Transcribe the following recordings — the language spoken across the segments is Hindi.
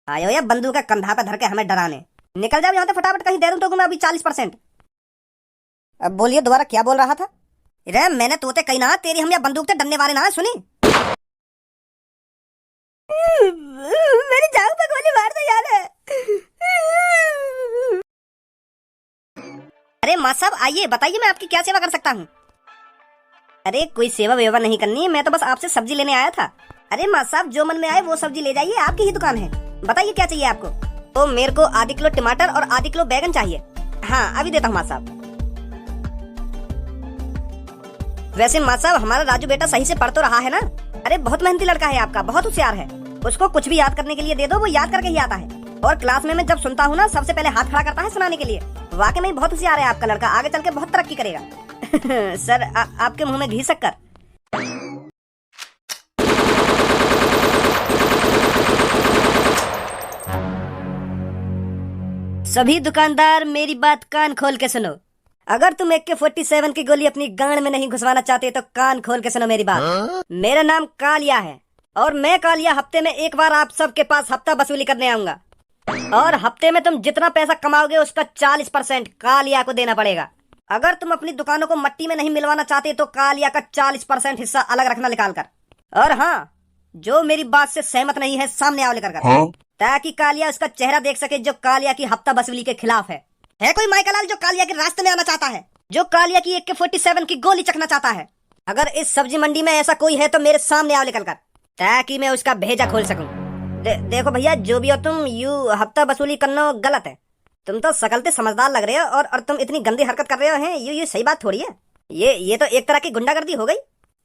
आयो या बंदूक का कंधा पे धर के हमें डराने। निकल जाओ यहाँ से फटाफट, कहीं दे दूं तो मैं अभी 40%। अब बोलिए दोबारा क्या बोल रहा था? रे मैंने तोते कही ना, तेरी हम या बंदूक से डरने वाले ना, सुनी? मेरी जान पे गोली मार दे यार। अरे माँ साहब आइए, बताइए मैं आपकी क्या सेवा कर सकता हूँ? अरे कोई सेवा वेवा नहीं करनी, मैं तो बस आपसे सब्जी लेने आया था। अरे माँ साहब जो मन में आए वो सब्जी ले जाइए, आपकी ही दुकान है। बताइए क्या चाहिए आपको? तो मेरे को आधी किलो टमाटर और आधी किलो बैगन चाहिए। हाँ अभी देता हूँ माँ साहब। वैसे माँ साहब हमारा राजू बेटा सही से पढ़ तो रहा है ना? अरे बहुत मेहनती लड़का है आपका, बहुत होशियार है। उसको कुछ भी याद करने के लिए दे दो, वो याद करके ही आता है। और क्लास में मैं जब सुनता हूँ ना, सबसे पहले हाथ खड़ा करता है सुनाने के लिए। वाकई में बहुत होशियार है आपका लड़का, आगे चल के बहुत तरक्की करेगा। सर आपके मुंह में घी शक्कर। सभी दुकानदार मेरी बात कान खोल के सुनो। अगर तुम AK-47 की गोली अपनी गांड में नहीं घुसवाना चाहते तो कान खोल के सुनो मेरी बात। मेरा नाम कालिया है और मैं कालिया हफ्ते में एक बार आप सबके पास हफ्ता वसूली करने आऊंगा। और हफ्ते में तुम जितना पैसा कमाओगे उसका 40% कालिया को देना पड़ेगा। अगर तुम अपनी दुकानों को मट्टी में नहीं मिलवाना चाहते तो कालिया का 40% हिस्सा अलग रखना निकाल कर। और हाँ, जो मेरी बात से सहमत नहीं है सामने आओ लेकर कर, ताकि कालिया उसका चेहरा देख सके जो कालिया की हफ्ता वसूली के खिलाफ है। कोई माइकलाल जो कालिया के रास्ते में आना चाहता है, जो कालिया की AK-47 की गोली चखना चाहता है? अगर इस सब्जी मंडी में ऐसा कोई है तो मेरे सामने आओ लेकर कर, ताकि मैं उसका भेजा खोल सकूं। देखो भैया, जो भी हो तुम, यू हफ्ता वसूली करना गलत है। तुम तो सकलते समझदार लग रहे हो और तुम इतनी गंदी हरकत कर रहे हो हैं, ये सही बात थोड़ी है। ये तो एक तरह की गुंडागर्दी हो गई।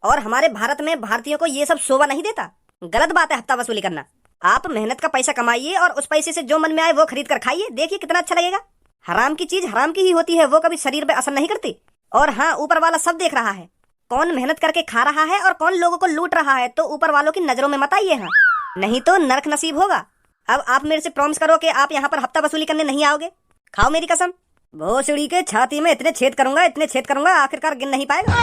और हमारे भारत में भारतीयों को ये सब शोभा नहीं देता। गलत बात है हफ्ता वसूली करना। आप मेहनत का पैसा कमाइए और उस पैसे से जो मन में आए वो खरीद कर खाइए, देखिए कितना अच्छा लगेगा। हराम की चीज हराम की ही होती है, वो कभी शरीर पे असर नहीं करती। और हाँ, ऊपर वाला सब देख रहा है, कौन मेहनत करके खा रहा है और कौन लोगों को लूट रहा है। तो ऊपर वालों की नजरों में मत आइए, हाँ, नहीं तो नरक नसीब होगा। अब आप मेरे से प्रॉमिस करो कि आप यहाँ पर हफ्ता वसूली करने नहीं आओगे। खाओ मेरी कसम, भोसड़ी के छाती में इतने छेद करूंगा आखिरकार गिन नहीं पाएगा।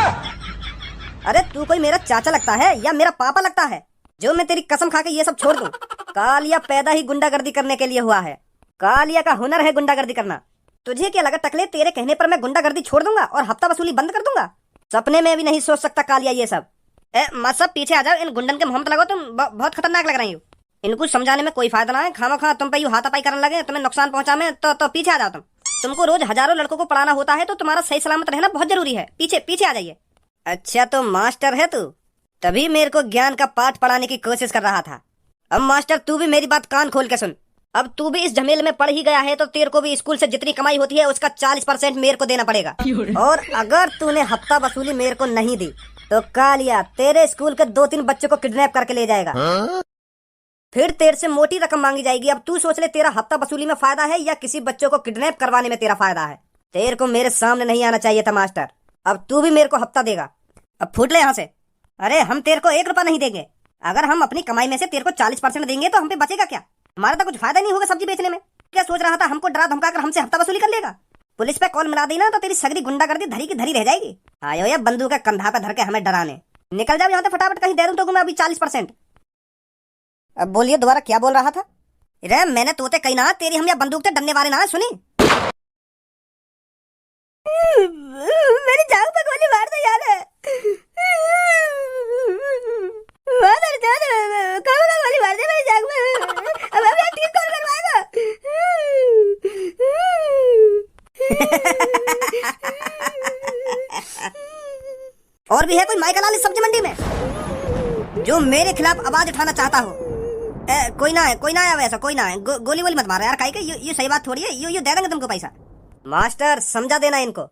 अरे तू कोई मेरा चाचा लगता है या मेरा पापा लगता है जो मैं तेरी कसम खा के ये सब छोड़ दूं? कालिया पैदा ही गुंडागर्दी करने के लिए हुआ है। कालिया का हुनर है गुंडागर्दी करना। तुझे क्या लगा टकले, तेरे कहने पर मैं गुंडागर्दी छोड़ दूंगा और हफ्ता वसूली बंद कर दूंगा? सपने में भी नहीं सोच सकता कालिया ये सब। मत सब पीछे आ जाओ, इन गुंडन के मोहम्मत लगो, तुम बहुत खतरनाक लग रही हो। इनको समझाने में कोई फायदा ना है, खामा खा तुम पे यूं हाथापाई करने लगे, तुम्हें नुकसान पहुंचा में तो पीछे आ जाओ तुम। तुमको रोज हजारों लड़कों को पढ़ाना होता है तो तुम्हारा सही सलामत रहना बहुत जरूरी है। पीछे पीछे आ जाइए। अच्छा तो मास्टर है तू, तभी मेरे को ज्ञान का पाठ पढ़ाने की कोशिश कर रहा था। अब मास्टर तू भी मेरी बात कान खोल के सुन। अब तू भी इस झमेले में पड़ ही गया है तो तेरे को भी स्कूल से जितनी कमाई होती है उसका 40% मेरे को देना पड़ेगा। और अगर तूने हफ्ता वसूली मेरे को नहीं दी तो कालिया तेरे स्कूल के 2-3 बच्चों को किडनैप करके ले जाएगा। फिर तेरे से मोटी रकम मांगी जाएगी। अब तू सोच ले, तेरा हफ्ता वसूली में फायदा है या किसी बच्चों को किडनैप करवाने में तेरा फायदा है? तेरे को मेरे सामने नहीं आना चाहिए था मास्टर। अब तू भी मेरे को हफ्ता देगा। अब फूट ले यहाँ से। अरे हम तेरे को 1 रुपया नहीं देंगे। अगर हम अपनी कमाई में से तेरे को 40% देंगे तो हम पे बचेगा क्या? हमारा तो कुछ फायदा नहीं होगा सब्जी बेचने में। क्या सोच रहा था हमको डरा धमका कर हमसे हफ्ता वसूली कर लेगा? पुलिस पे कॉल मिला दी ना तो तेरी सगरी गुंडागर्दी धरी की धरी रह जाएगी। आयो या बंदूक का कंधा पे धर के हमें डराने। निकल जाओ यहाँ से फटाफट, कहीं दे दूं तो मैं अभी 40%। अब बोलिए दोबारा क्या बोल रहा था? रे मैंने तोते कही ना, तेरी हम या बंदूक से डरने वाले ना, सुनी? मेरी जान पे गोली मार दे यार। गोली मार दे मेरी जान में। अब मैं ठीक कौन करवाएगा? और भी है कोई माइकलाल इस सब्जी मंडी में जो मेरे खिलाफ आवाज उठाना चाहता हो? कोई ना है वैसा, कोई ना है। गोली वोली मत मारो यार, काहे के ये सही बात थोड़ी है। यू दे देंगे तुमको पैसा। मास्टर समझा देना इनको,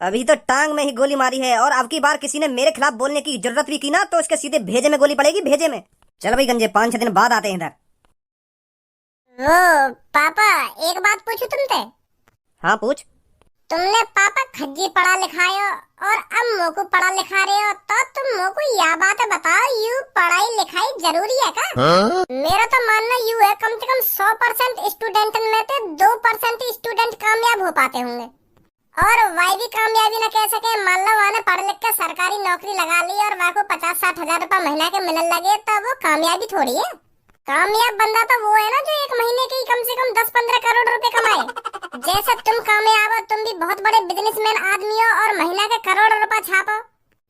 अभी तो टांग में ही गोली मारी है और अब की बार किसी ने मेरे खिलाफ बोलने की जरूरत भी की ना तो उसके सीधे भेजे में गोली पड़ेगी, भेजे में। चल भाई गंजे, 5-6 दिन बाद आते हैं इधर। वो पापा, एक बात पूछूं तुमसे? हाँ पूछ। तुमने पापा खज्जी पढ़ा लिखाए हो और अब मोको पढ़ा लिखा रहे हो, तो तुम मोको यह बात बताओ, यू पढ़ाई लिखाई जरूरी है का? मेरा तो मानना यू है, कम से कम 100% स्टूडेंट में से 2% स्टूडेंट कामयाब हो पाते होंगे। और वही भी कामयाबी न कह सके, मान लो वहाँ पढ़ लिख कर सरकारी नौकरी लगा ली और वहाँ को 50-60 हजार रुपया महीना के मिलने लगे, तो वो कामयाबी थोड़ी है। कामयाब बंदा तो वो है ना जो एक महीने के ही कम से कम 10-15 करोड़ रुपए कमाए। जैसे तुम कामयाब हो, तुम भी बहुत बड़े बिजनेसमैन आदमी हो और महीना के करोड़ रुपए छापो,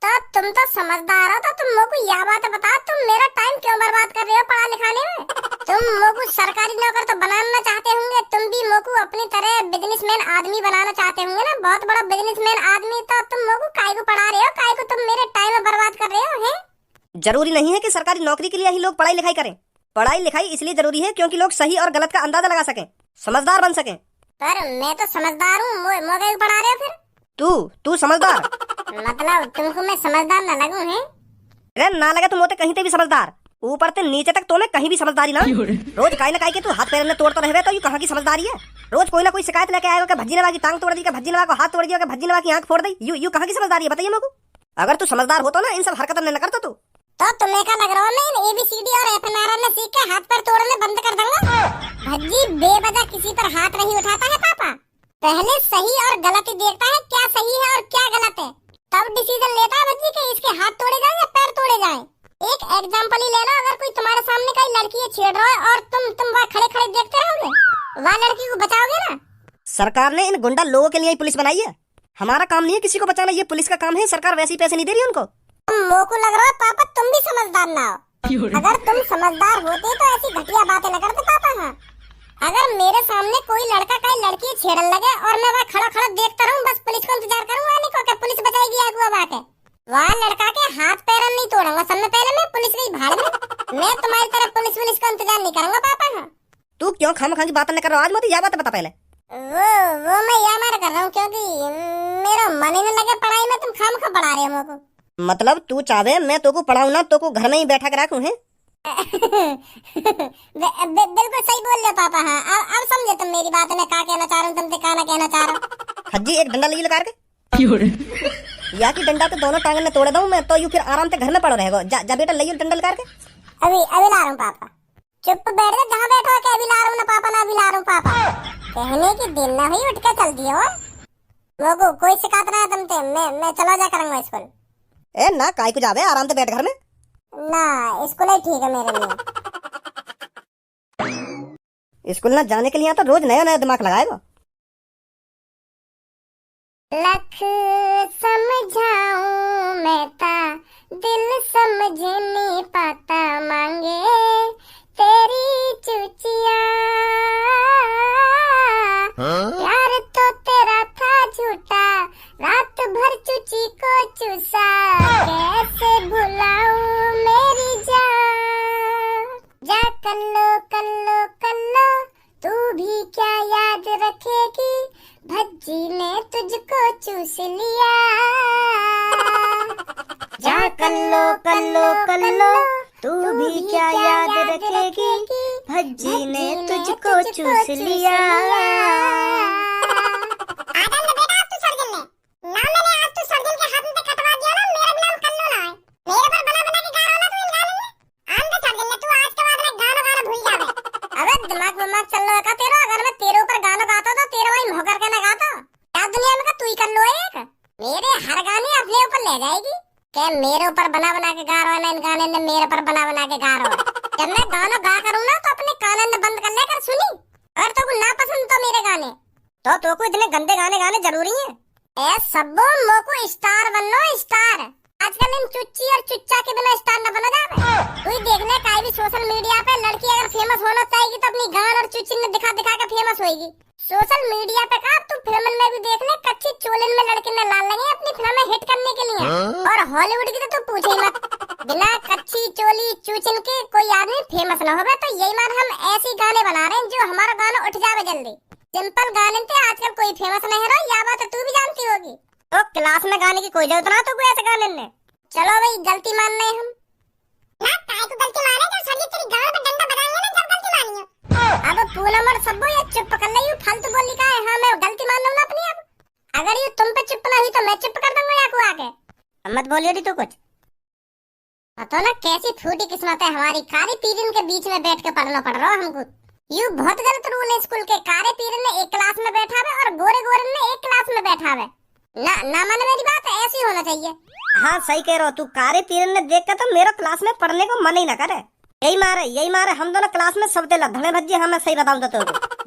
तो तुम तो समझदार हो। तो तुम मोको यह बात बता, तुम मेरा टाइम क्यों बर्बाद कर रहे हो पढ़ा लिखाने में? तुम मोको सरकारी नौकर तो बनाना चाहते होंगे, तुम भी मोको अपनी तरह बिजनेसमैन आदमी बनाना चाहते होंगे ना, बहुत बड़ा बिजनेसमैन आदमी। तो तुम मोको काय को पढ़ा रहे हो, काय को तुम मेरे टाइम बर्बाद कर रहे हो हैं? जरूरी नहीं है कि सरकारी नौकरी के लिए ही लोग पढ़ाई लिखाई करें। पढ़ाई लिखाई इसलिए जरूरी है क्योंकि लोग सही और गलत का अंदाजा लगा सकें, समझदार बन सकें। पर मैं तो समझदार हूँ, मोके को पढ़ा रहे हो फिर? तू समझदार? मतलब तुमको मैं समझदार न लगूं हैं? अरे ना लगे तुम होते कहीं ते भी समझदार, ऊपर से नीचे तक तो मैं कहीं भी समझदारी ना। रोज काय न काय के तू हाथ पैर में तोड़ता रहे तो ये कहाँ की समझदारी है? रोज कोई ना कोई शिकायत लेके आएगा कि भज्जी नवा की टांग तोड़ दी, भज्जी नवा को हाथ तोड़ दिया, भज्जी नवा की आंख फोड़ दी। यू कहाँ की समझदारी है बताइए मेरे को? अगर तू समझदार हो तो ना इन सब हरकत न करता तू। तो तुम्हें क्या लग रहा है मैं ABCD और FNR सीख के हाथ पर तोड़ने बंद कर दूंगा? भज्जी बेवजह किसी पर हाथ नहीं उठाता है पापा, पहले सही और गलत ही देखता है, क्या सही है और क्या गलत है, तब डिसीजन लेता है भज्जी कि इसके हाथ तोड़े जाएं या पैर तोड़े जाएं। एक एग्जांपल ही ले लो, अगर कोई तुम्हारे सामने कोई लड़की छेड़ रहा है और तुम वहाँ खड़े खड़े देखते रहोगे, वहाँ लड़की को बचाओगे ना? सरकार ने इन गुंडा लोगों के लिए ही पुलिस बनाई है, हमारा काम नहीं है किसी को बचाना, ये पुलिस का काम है। सरकार वैसे ही पैसे नहीं दे रही उनको। मोको लग रहा है पापा तुम भी समझदार ना हो। अगर तुम समझदार होते तो ऐसी घटिया बातें न करते पापा। हाँ, अगर मेरे सामने कोई लड़का कोई लड़की छेड़न लगे और मैं वहाँ खड़ा खड़ा देखता रहूं, बस पुलिस को इंतजार करूं, आने को क्या पुलिस बचाएगी आगुआ बाके? वहाँ लड़का के हाथ पैर नहीं तोड़ूंगा, सबसे पहले मैं पुलिस की भाड़ में। मैं तुम्हारी तरह पुलिस का इंतजार नहीं करूंगा पापा। हाँ, तू क्यों खामखा की बात न कर रहा? आज मुझे यह बात बता पहले। वो मैं यह मार कर रहा हूँ क्योंकि मेरा मन ही न लगे पढ़ाई में, तुम खामखा पढ़ा रहे हो मेरे को। मतलब तू चाहे मैं तो को पढ़ाऊं ना, तो को घर में ही बैठा कर रखूं है? बिल्कुल सही बोल रहे हो पापा। हाँ, अब समझे तुम मेरी बात में क्या कहना चाह रहा हूँ, तुमसे क्या ना कहना चाह रहा हूँ। हज्जी एक डंडा ले लगा के या की डंडा तो दोनों टांगन में तोड़ दूं मैं, तो यू फिर आराम से घर में पड़ो रहेगा। जा बेटा ले डंडा लगा के। अभी ला रहा हूँ पापा, चुप बैठ जा जहाँ बैठो के। अभी ला रहा हूँ ना पापा, ना अभी ला रहा हूँ पापा। कहने की दिन ना हुई उठ के चल दिए हो। लोगों कोई शिकायत ना है तुमसे, मैं चला जा करूँगा स्कूल। ए ना काय को जावे, आराम से बैठ घर में ना। स्कूल ही ठीक है मेरे लिए। स्कूल ना जाने के लिए तो रोज नया नया दिमाग लगाएगा। लख समझाऊं मैं ता दिल समझ नहीं पाता, मांगे तेरी चुचिया। प्यार तो तेरा था झूठा, रात भर चुची को चूसा, कैसे भुलाऊं मेरी जान। जा कल्लो कल्लो कल्लो, तू भी क्या याद रखेगी, भज्जी ने तुझको चूस लिया। जा कल्लो कल्लो कल्लो, तू भी क्या याद रखेगी, भज्जी ने तुझको चूस लिया। दिमाग विमाग चल रहा है तेरा? अगर मैं तेरे ऊपर गाना गाता तो तेरा वही भौकर के ना गाता। क्या दुनिया में का तू ही कर लो एक? मेरे हर गाने अपने ऊपर ले जाएगी क्या? मेरे ऊपर बना बना के गा रहा है ना, इन गाने ने मेरे पर बना बना के गा रहा है। जब मैं गाना गा करूँ ना तो अपने कानों ने बंद कर लेकर सुनी। अगर तो ना पसंद तो मेरे गाने, तो को इतने गंदे गाने गाने जरूरी है? ए सबो मोको स्टार बननो, स्टार। आजकल इन चुच्ची और चुच्चा के बिना स्टार न बना जावे। तू देख ले काई भी सोशल मीडिया पे लड़की अगर फेमस होना चाहेगी तो अपनी गान और चुच्ची ने दिखा दिखा के फेमस होएगी। सोशल मीडिया पे का तू फिल्म में भी देख ले, कच्ची चोलिन में लड़के ने लाल लगे अपनी फिल्म हिट करने के लिए। और हॉलीवुड की तो तू पूछे ही मत, बिना कच्ची चोली चूचिन के कोई आदमी फेमस न होवे। तो यही बात हम ऐसे गाने बना रहे हैं जो हमारा गाना उठ जावे जल्दी। सिंपल गाने थे आजकल कोई फेमस नहीं रहा, यह बात तू भी जानती होगी। तो क्लास में गाने की कोई जरूरत ना, तो कोई ऐसे गाने ने। चलो भाई गलती मान रहे हम ना, काय को गलती माने जब सभी तेरी गाल पे डंडा बजाएंगे ना, जब गलती मानी हो। अब पूरा मर सबो ये चुप कर ले, यू फालतू बोली का है। हां मैं गलती मान लूं ना अपनी। अब अगर ये तुम पे चुप ना हुई तो मैं चुप कर दूंगा या को आके। मत बोलियो दी तू कुछ। पता ना कैसी फूटी किस्मत है हमारी, कारे पीरियड के बीच में बैठ के पढ़ना पड़ रहा है हमको। यू बहुत गलत रूल है स्कूल के। कारे पीरियड ने एक क्लास में बैठा है और गोरे गोरे ने एक क्लास में बैठा है। ना माने मेरी बात, ऐसी होना चाहिए। हाँ सही कह रहा हो तू। कारे पीरियड ने देख के तो मेरा क्लास में पढ़ने को मन ही ना करे। यही मारे हम दोनों क्लास में सबसे लड़ने भज्जी। हाँ मैं सही बताऊं तो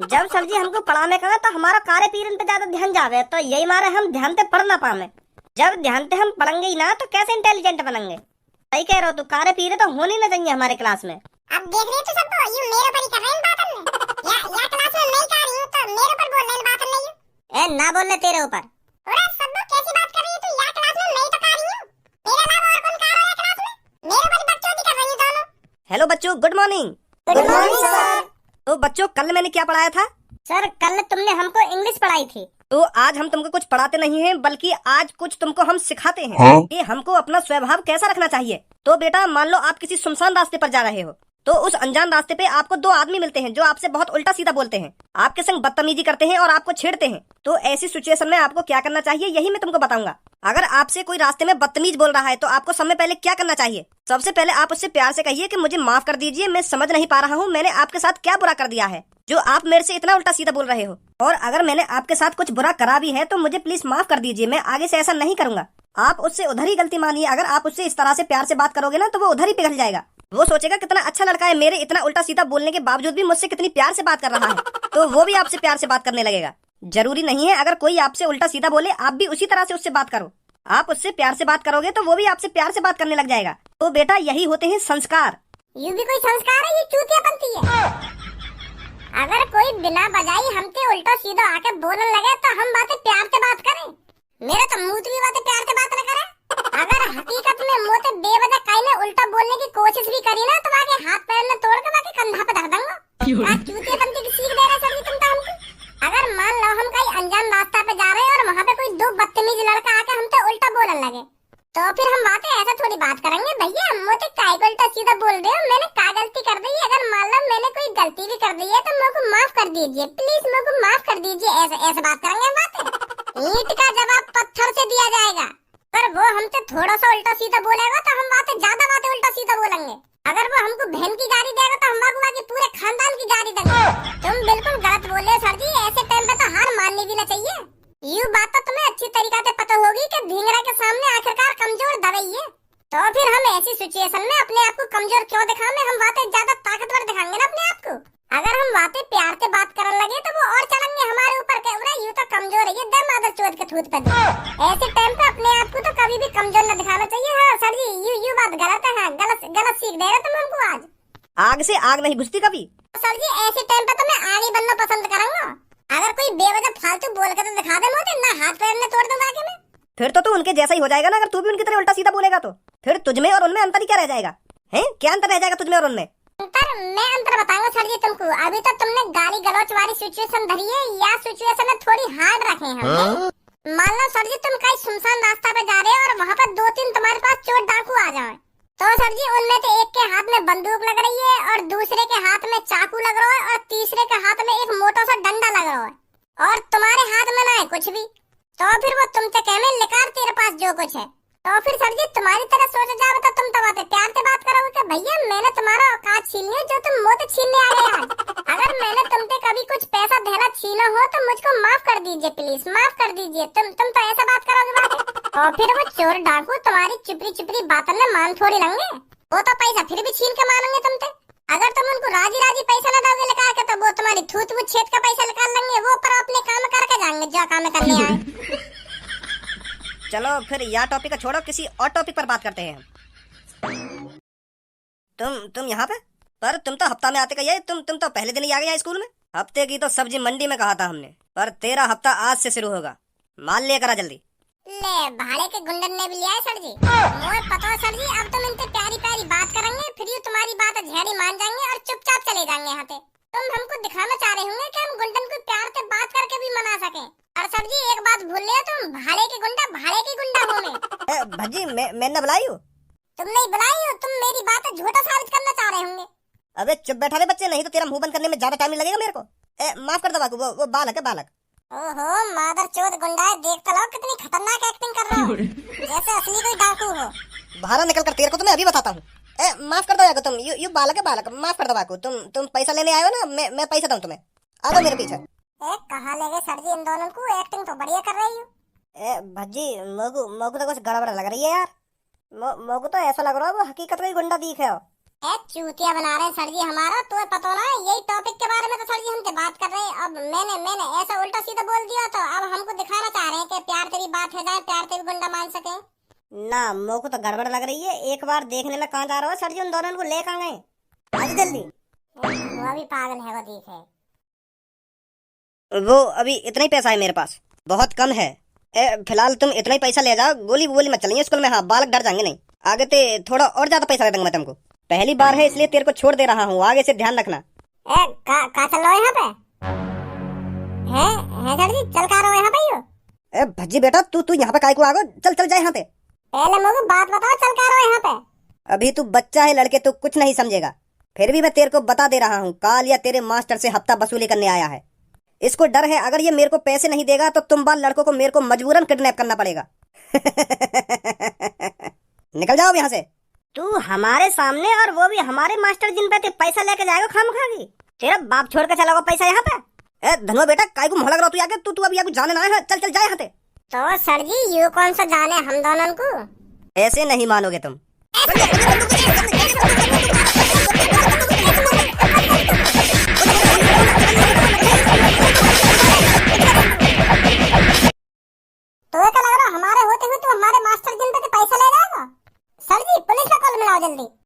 जब सर जी हमको पढ़ाने कहा तो हमारा कार्य पीरियड पे ज्यादा ध्यान जावे, तो यही मारे हम ध्यान से पढ़ ना पावे। जब ध्यान से हम पढ़ेंगे ही ना तो कैसे इंटेलिजेंट बनेंगे। सही कह रहे हो, तो कार्य पीरियड तो होनी ना चाहिए हमारे क्लास में। अब देख रहे हो तो सब ये मेरे ऊपर ही कर रहे हैं बात करने। या क्लास में नहीं कर रही हूं तो मेरे ऊपर बोल रहे हैं बात नहीं हूं। ए ना बोलने तेरे ऊपर। अरे सब लोग कैसी बात कर रही है, तू या क्लास में नहीं तो कर रही हूं। मेरे अलावा और कौन कर रहा है क्लास में? मेरे ऊपर बच्चों की कर रही है दोनों। हेलो बच्चों, good morning. Good morning sir. तो बच्चों कल मैंने क्या पढ़ाया था? सर कल तुमने हमको इंग्लिश पढ़ाई थी। तो आज हम तुमको कुछ पढ़ाते नहीं हैं, बल्कि आज कुछ तुमको हम सिखाते हैं कि हमको अपना स्वभाव कैसा रखना चाहिए। तो बेटा मान लो आप किसी सुनसान रास्ते पर जा रहे हो, तो उस अनजान रास्ते पे आपको दो आदमी मिलते हैं जो आपसे बहुत उल्टा सीधा बोलते हैं, आपके संग बदतमीजी करते हैं और आपको छेड़ते हैं। तो ऐसी सिचुएशन में आपको क्या करना चाहिए यही मैं तुमको बताऊंगा। अगर आपसे कोई रास्ते में बदतमीज बोल रहा है तो आपको सबसे पहले क्या करना चाहिए? सबसे पहले आप उससे प्यार से कहिए कि मुझे माफ कर दीजिए, मैं समझ नहीं पा रहा हूँ मैंने आपके साथ क्या बुरा कर दिया है जो आप मेरे से इतना उल्टा सीधा बोल रहे हो। और अगर मैंने आपके साथ कुछ बुरा करा भी है तो मुझे प्लीज माफ कर दीजिए, मैं आगे से ऐसा नहीं करूंगा। आप उससे उधर ही गलती मानिए। अगर आप उससे इस तरह से प्यार से बात करोगे ना तो वो उधर ही पिघल जाएगा। वो सोचेगा कितना अच्छा लड़का है, मेरे इतना उल्टा सीधा बोलने के बावजूद भी मुझसे कितनी प्यार से बात कर रहा है, तो वो भी आपसे प्यार से बात करने लगेगा। जरूरी नहीं है अगर कोई आपसे उल्टा सीधा बोले आप भी उसी तरह से उससे बात करो। आप उससे प्यार से बात करोगे तो वो भी आपसे प्यार से बात करने लग जाएगा। तो बेटा यही होते हैं संस्कार। ये भी कोई संस्कार है? ये चूतियापंती है। अगर कोई बिना बजाई हमसे उल्टा सीधा आके बोलने लगे तो हम बातें प्यार से बात करें। मेरा तो मुंह भी बातें प्यार से बात न करे। अगर हकीकत में मुंह से बेवजह कहीं ने उल्टा बोलने की कोशिश भी करी ना तो आगे हाथ पैर में तोड़ के बाकी कंधा पे धर दूंगा। चूतियापंती की सीख दे रहे सर जी तुम तो हमको। अगर मान लो हम कहीं अनजान रास्ता पे जा रहे हैं और वहाँ पे कोई दो बदतमीज लड़का आके हमसे उल्टा बोलने लगे तो फिर हम बातें ऐसा थोड़ी बात करेंगे। भैया मुझे काय को उल्टा सीधा बोल रहे हो, मैंने क्या गलती कर दी है? अगर मान लो मैंने कोई गलती भी कर दी है तो मेरे को माफ कर दीजिए, प्लीज मेरे को माफ कर दीजिए। ऐसे ऐसे बात करेंगे बातें। ईंट का जवाब पत्थर से दिया जाएगा, पर वो हमसे थोड़ा सा उल्टा सीधा बोलेगा तो हम ज्यादा बातें उल्टा सीधा बोलेंगे। अगर वो हमको बहन की गाड़ी देगा तो हम बाकी पूरे खानदान की गाड़ी देंगे। तुम बिल्कुल गलत बोल रहे हो सर जी, ऐसे टाइम पे तो हार माननी भी ना चाहिए। ये बात तो तुम्हें अच्छी तरीका से पता होगी कि ढींगरा के सामने आखिरकार कमजोर दवाई है। तो फिर हम ऐसी सिचुएशन में अपने आप को कमजोर क्यों दिखाएं? हम बातें ज्यादा ताकतवर दिखाएंगे ना अपने आप को। अगर हम बातें प्यार से बात करने लगे तो वो और चलेंगे हमारे ऊपर के यूं तो कमजोर है, ये दे मादर चोद के थूत पे दे। ऐसे टाइम पे अपने आप को तो कभी भी कमजोर न दिखाना चाहिए। हाँ सर जी यू बात गलत है, गलत सीख दे रहे तुम हमको आज। आग से आग नहीं घुसती कभी। सर जी ऐसे टाइम पे तो मैं आगे बनना पसंद करूंगा। अगर कोई बेवजह फालतू बोल कर तो दिखा दे मुझे ना हाथ पैर में तोड़ दूं बाकी में। फिर तो तू उनके जैसा ही हो जाएगा ना। अगर तू भी उनकी तरह उल्टा सीधा बोलेगा तो फिर तुझमें और उनमें अंतर ही क्या रह जाएगा? हैं क्या अंतर रह जाएगा तुझमें और उनमें? अंतर बताऊंगा सर जी तुमको। अभी तो तुमने गाली गलौच वाली सिचुएशन धरी है, या सिचुएशन थोड़ी हार्ड रखे हैं। मान लो सर जी तुम कहीं सुनसान रास्ता पे जा रहे हो और वहाँ पर दो तीन तुम्हारे पास चोर डाकू आ जाए, तो सर जी उनमें से एक के हाथ में बंदूक लग रही है और दूसरे के हाथ में चाकू लग रहा है और तीसरे के हाथ में एक मोटा सा डंडा लग रहा है और तुम्हारे हाथ में ना है कुछ भी। तो फिर वो तुमसे कहने लिकार तेरे पास जो कुछ है। तो फिर सर जी तुम्हारी तरह सोचा जाए तो तुम तो बातें प्यार से बात करोगे कि भैया मैंने तुम्हारा औकात छीनी है जो तुम मोते छीनने आ गए आज। अगर मैंने तुमसे कभी कुछ पैसा धैला छीना हो तो मुझको माफ कर दीजिए, प्लीज माफ कर दीजिए। तुम तो ऐसा बात करोगे बातें। और फिर वो चोर डाकू तुम्हारी चुपड़ी चुपड़ी बातों में मान थोड़ी लेंगे। वो तो पैसा फिर भी छीन के मारेंगे तुमसे। अगर तुम उनको राजी राजी पैसा न दोगे लगा के तो वो तुम्हारी थूत वो छेद का पैसा निकाल लेंगे। वो पर अपने काम करके जाएंगे जो काम करने आए। चलो फिर यह टॉपिक छोड़ो, किसी और टॉपिक पर बात करते हैं। तुम यहाँ पे? पर तुम तो हफ्ता में आते कहिए। तुम तो पहले दिन ही आ गए स्कूल में। हफ्ते की तो सब्जी मंडी में कहा था हमने, पर तेरा हफ्ता आज से शुरू होगा। माल लेकर आ जल्दी। ले भाड़े के गुंडन ने भी लिया है सर जी। मोए पता है सर जी, अब तुम इनसे प्यारी प्यारी बात करेंगे फिर ये तुम्हारी बात झेड़ी मान जाएंगे और चुपचाप चले जाएंगे यहाँ से। तुम हमको दिखाना चाह रहे होंगे कि हम गुंडन को प्यार से बात करके भी मना सके। और सर जी एक बात भूल रहे हो, तुम भाड़े के गुंडा हो में। भज्जी मैं न बुलाई हूँ। तुम नहीं बुलाई हो, तुम मेरी बात झूठा साबित करना चाह रहे होंगे। अबे चुप बैठा रे बच्चे, नहीं तो तेरा मुंह बंद करने में ज्यादा टाइम नहीं लगेगा मेरे को। माफ कर दो बाकू, वो बालक है बालक। ओहो मादर चोद गुंडा है, देख तो लो कितनी खतरनाक एक्टिंग कर रहा हो, जैसे असली कोई डाकू हो। बाहर निकल कर तेरे को तो मैं अभी बताता हूँ। माफ कर दो बाकू, तुम यू बालक है बालक, माफ कर दो बाकू। तुम पैसा लेने आए हो ना, मैं पैसा दूं तुम्हें। आ जाओ मेरे पीछे। कहाँ ले गए सर जी इन दोनों को? एक्टिंग तो बढ़िया कर रही हो। भज्जी मोगू तो कुछ गड़बड़ लग रही है यार। मोगू तो ऐसा लग रहा है वो हकीकत का ही गुंडा दिखे हो। ए चूतिया बना रहे हैं सर जी हमारा, तो पता ना यही टॉपिक के बारे में तो सर जी हमसे बात कर रहे हैं। अब मैंने ऐसा उल्टा सीधा बोल दिया तो अब हमको दिखाना चाह रहे हैं कि प्यार तेरी बात है जाए, प्यार तेरी गुंडा मान सके। ना मोको तो गड़बड़ लग रही है, एक बार देखने में कहाँ जा रहा हो सर जी, उन दोनों को ले कहाँ गए? आज जल्दी। वो भी पागल है, वो ठीक है। वो अभी इतना ही पैसा है मेरे पास, बहुत कम है। फिलहाल तुम इतना ही पैसा ले जाओ, गोली वोली मत चलेंगे स्कूल में, हाँ बालक डर जाएंगे नहीं। आगे ते थोड़ा और ज्यादा पैसा दे दूंगा मैं तुमको, पहली बार है इसलिए तेरे को छोड़ दे रहा हूँ, आगे से ध्यान रखना। का चल रहा है यहाँ पे? है सर जी, चल का रहा है यहाँ पे यो? भज्जी बेटा तू यहाँ पे काय को आगो, चल चल जाए यहाँ पे। पहले मुझे बात बताओ, चल का रहा है यहाँ पे? अभी तू बच्चा है लड़के, तू कुछ नहीं समझेगा, फिर भी मैं तेरे को बता दे रहा हूँ, कालिया तेरे मास्टर से हफ्ता वसूली करने आया है। इसको डर है अगर ये मेरे को पैसे नहीं देगा तो तुम बाल लड़कों को मेरे को मजबूरन किडनैप करना पड़ेगा। निकल जाओ यहाँ से। तू हमारे सामने और वो भी हमारे मास्टर जिन पे पैसा लेके जाएगा खामखागी, तेरा बाप छोड़ के चला गया पैसा यहाँ पे। धनुआ बेटा काय को मोह लग रहा तू आगे, तू अभी आगे जाने ना है, चल चल जाए यहाँ से। तो सर जी यू कौन सा जाने हम दोनों को? ऐसे नहीं मानोगे तुम। तो क्या लग रहा हमारे होते हुए तू हमारे मास्टर जिन पे पैसा ले जाएगा? सर जी पुलिस में कॉल मिलाओ जल्दी।